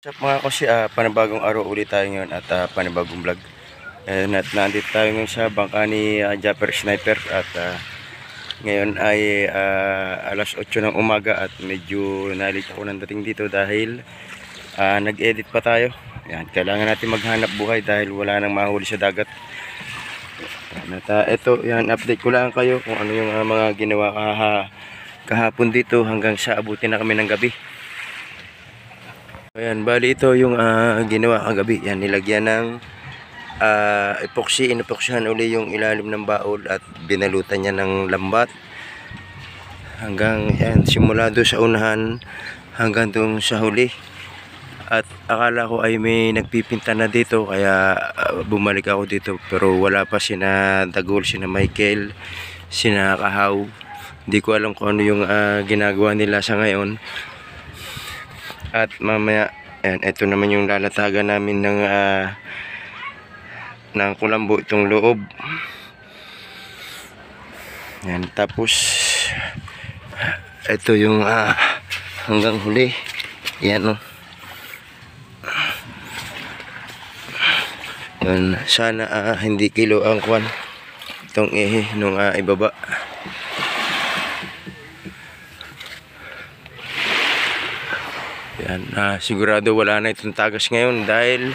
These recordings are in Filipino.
Sa mga kasi panibagong araw ulit tayo ngayon at panibagong vlog. At nandito tayo ngayon sa bangka ni Japper Sniper at ngayon ay alas 8 ng umaga at medyo nalit ako ng dating dito dahil nag-edit pa tayo. Yan, kailangan natin maghanap buhay dahil wala nang mahuli sa dagat. At ito, yan, update ko lang kayo kung ano yung mga ginawa kahapon dito hanggang sa abutin na kami ng gabi. Ayan, bali ito yung ginawa kagabi. Yan, nilagyan ng epoxy. Inepoxyhan uli yung ilalim ng baol at binalutan niya ng lambat. Hanggang yan, simula doon sa unahan hanggang doon sa huli. At akala ko ay may nagpipinta na dito kaya bumalik ako dito. Pero wala pa sina Dagol, sina Michael, sina Kahaw. Hindi ko alam kung ano yung ginagawa nila sa ngayon. At mamaya, ayan, ito naman yung lalatagan namin ng kulambo itong loob. Ayan, tapos ito yung hanggang huli. Ayan, Yan, sana hindi kilo ang kwan itong nung ibaba. Yan, sigurado wala na itong tagas ngayon dahil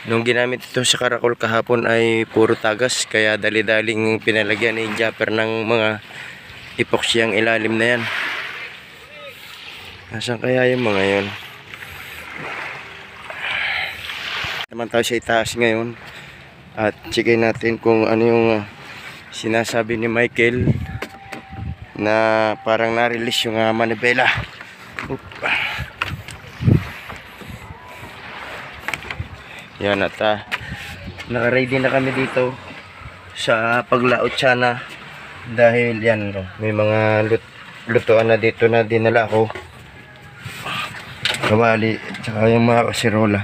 nung ginamit ito sa karakol kahapon ay puro tagas, kaya dali-daling pinalagyan ni Japper ng mga epoxy ang ilalim na yan. Nasaan kaya yung mga yun? Naman tayo sa itaas ngayon at checkin natin kung ano yung sinasabi ni Michael na parang na-release yung manibela. Yan, at naka-ready na kami dito sa paglaot sana dahil yan, may mga lutuan na dito na dinala ko, kawali tsaka yung mga kasirola.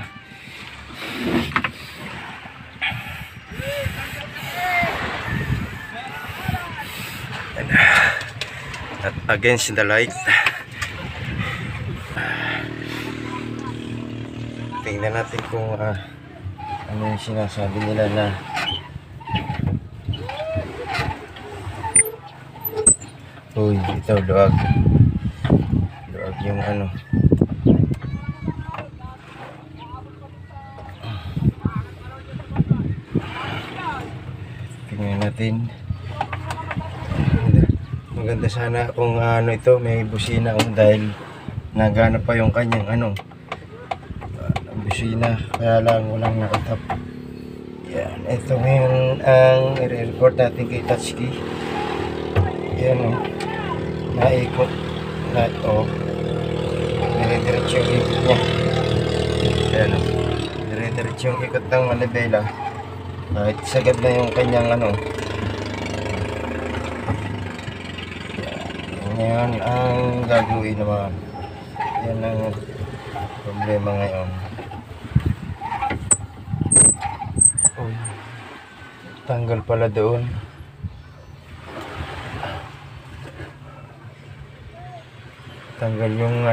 At against the light, tingnan natin kung ano yung sinasabi nila na uy, ito luwag yung ano. Tingnan natin. Maganda sana kung ano ito, may busina dahil nagana pa yung kanyang busina, kaya lang walang nakatap. Yan, ito ngayon ang i-report natin kay Tatsuki. Yan naikot na ito, dire-diretso yung ikot niya. Yan dire-diretso yung ikot ng manibela kahit sagad na yung kanyang Yan ang gagawin naman. Yan ang problema ngayon. Tanggal pala doon. Tanggal yung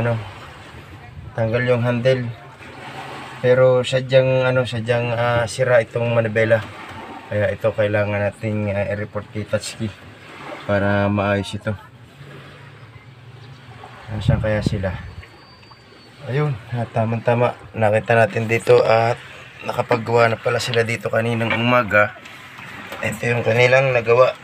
tanggal yung handle. Pero sadyang sira itong manibela. Kaya ito kailangan nating i-report kay Tatsuki para maayos ito. Nasaan kaya sila? Ayun, tamang-tama nakita natin dito at nakapagawa na pala sila dito kaninang umaga. Ito yung kanilang nagawa.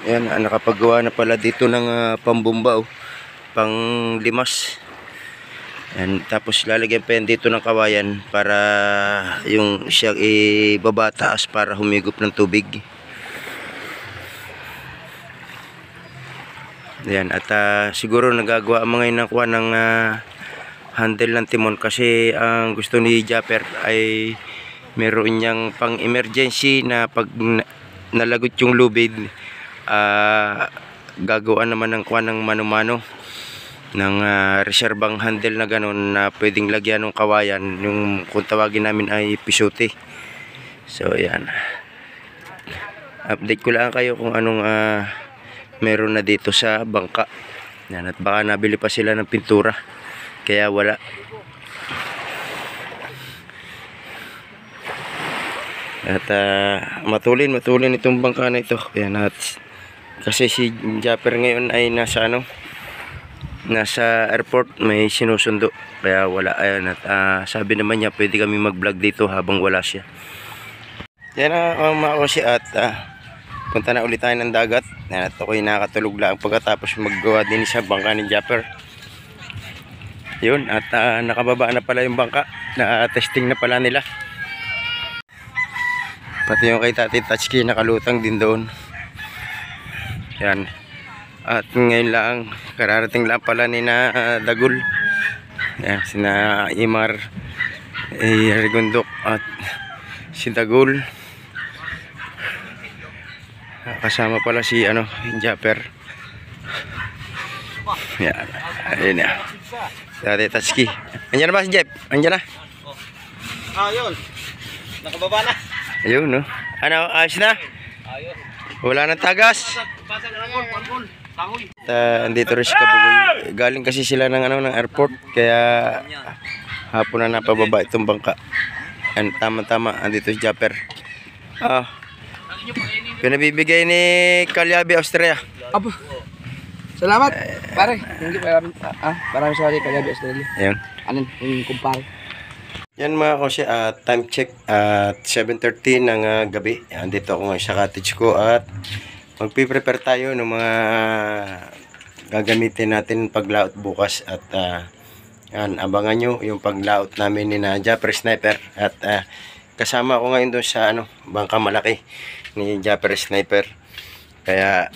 Ayan, nakapagawa na pala dito ng pambumba, pang limas. And tapos lalagyan pa yan dito ng kawayan para yung siya ibaba taas para humigop ng tubig. Ayan, at siguro nagagawa mga inakuha ng handle ng timon kasi ang gusto ni Japper ay meron niyang pang emergency na pag nalagot yung lubid, gagawa naman ng kuha ng mano-mano ng reserbang handle na ganun na pwedeng lagyan ng kawayan, yung kung tawagin namin ay pisote. So yan, Update ko lang kayo kung anong meron na dito sa bangka. Yan, at baka nabili pa sila ng pintura kaya wala. At matulin itong bangka na ito. Yan, at kasi si Japper ngayon ay nasa airport, may sinusundo kaya wala. Ayan, at sabi naman niya pwede kami mag vlog dito habang wala siya. Yan mga kosi, at punta na ulit tayo ng dagat. Yan, at ako'y nakatulog lang pagkatapos maggawa din sa bangka ni Japper. Yun, at nakababa na pala yung bangka, na testing na pala nila. Pati yung kay Tati Tatsuki nakalutang din doon. Yan. At ngayon lang, kararating lang pala ni na Dagul. Yan, sina Imar, Rigondok at si Dagul. Kasama pala si Japper. Yan. Ayun na. Tati Tatsuki. Andiyan na ba si Jeff? Andiyan na? Ayun. Nakababa na. Ayun, no? Ayos na? Ayun. Wala nang tagas. Basag na lang, pangkol. Tangoy. Andito rin si Kabugoy. Galing kasi sila ng airport, kaya hapon na napababa itong bangka. And tama-tama, andito si Japper. Pinabibigay ni Calyabi, Austria. Apo. Salamat, pare. Hindi maraming salamat kay Calyabi, Australia. Ayun. Anin, yung kumpare. Yan mga kasi, time check at 7:30 ng gabi. Andito ako ngayon sa cottage ko at magpiprepare tayo ng mga gagamitin natin paglaot bukas. At yan, abangan nyo yung paglaot namin ni na Japper Sniper. At kasama ako ngayon doon sa bangka malaki ni Japper Sniper. Kaya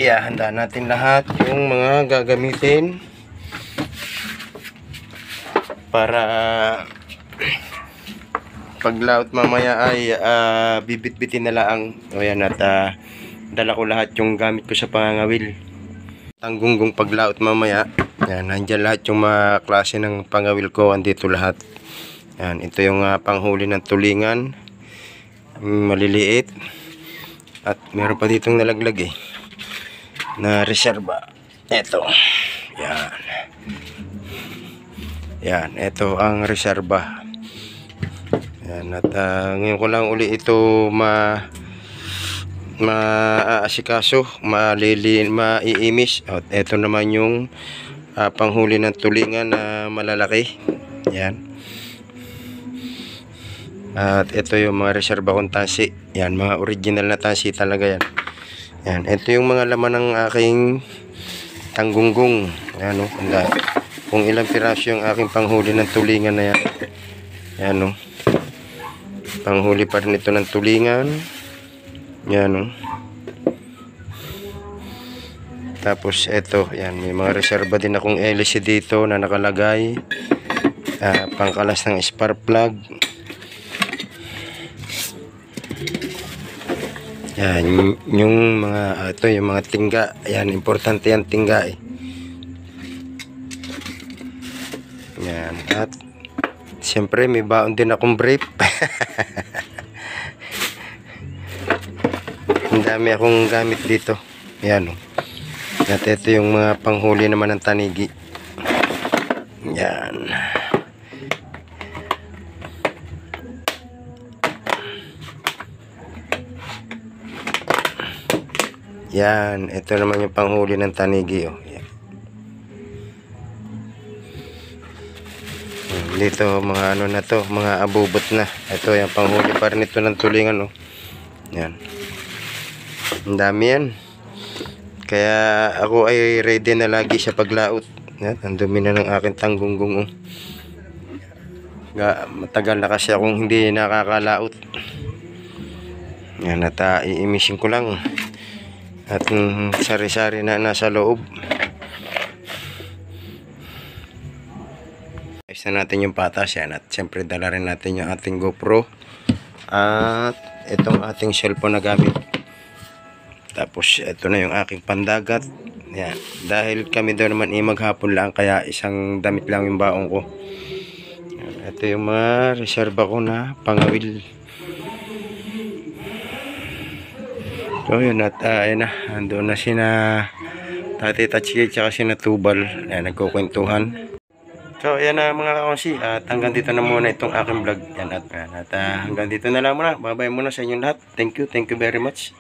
handa natin lahat yung mga gagamitin para paglaot mamaya ay bibit-bitin na lang. O yan, at dala ko lahat yung gamit ko sa pangangawil. Tanggunggong paglaot mamaya. Yan, nandyan lahat yung mga klase ng pangawil ko. Andito lahat. Yan, ito yung panghuli ng tulingan. Maliliit. At meron pa ditong nalaglag na reserba. Ito. Yan. Yan, ito ang reserba. Yan, at ngayon ko lang uli ito maasikaso, maiimis. At ito naman yung panghuli ng tulingan na malalaki. Yan. At ito yung mga reserba kong tansi. Yan, mga original na tansi talaga yan. Yan, ito yung mga laman ng aking tanggunggong. Yan, kung ilang piraso yung aking panghuli ng tulingan na yan. Yan, panghuli pa rin ito ng tulingan. Yan, tapos ito, yan, may mga reserba din akong LC dito na nakalagay. Pangkalas ng spark plug. Yan, yung mga ito, yung mga tingga. Yan, importante yan, tingga Yan, at siyempre may baon din akong brief. Ang dami akong gamit dito. Yan, at ito yung mga panghuli naman ng tanigi. Yan. Yan, ito naman yung panghuli ng tanigi. Yan. Dito mga na to, mga abubot na. Ito yung panghuli pa rin ito ng tulingan. Yan. Ang dami yan. Kaya ako ay ready na lagi sa paglaot. Yan, ang dumi na ng aking tanggunggong. Matagal na kasi akong hindi nakakalaot. Yan, at iimisin ko lang. At sari-sari na nasa loob. Ayos na natin yung patas yan. At siyempre dala rin natin yung ating GoPro. At itong ating cellphone na gamit. Tapos ito na yung aking pandagat. Yan. Dahil kami daw naman maghapon lang, kaya isang damit lang yung baong ko. Yan. Ito yung mga reserva ko na pangawil. So yun at ayun na, andun na sina Tati Tatsuki tsaka sina Tubal. Ayan, nagkukwentuhan. So ayan na mga kakonsi, at hanggang dito na muna itong aking vlog. Yan at hanggang dito na lang muna. Bye bye muna sa inyong lahat. Thank you very much.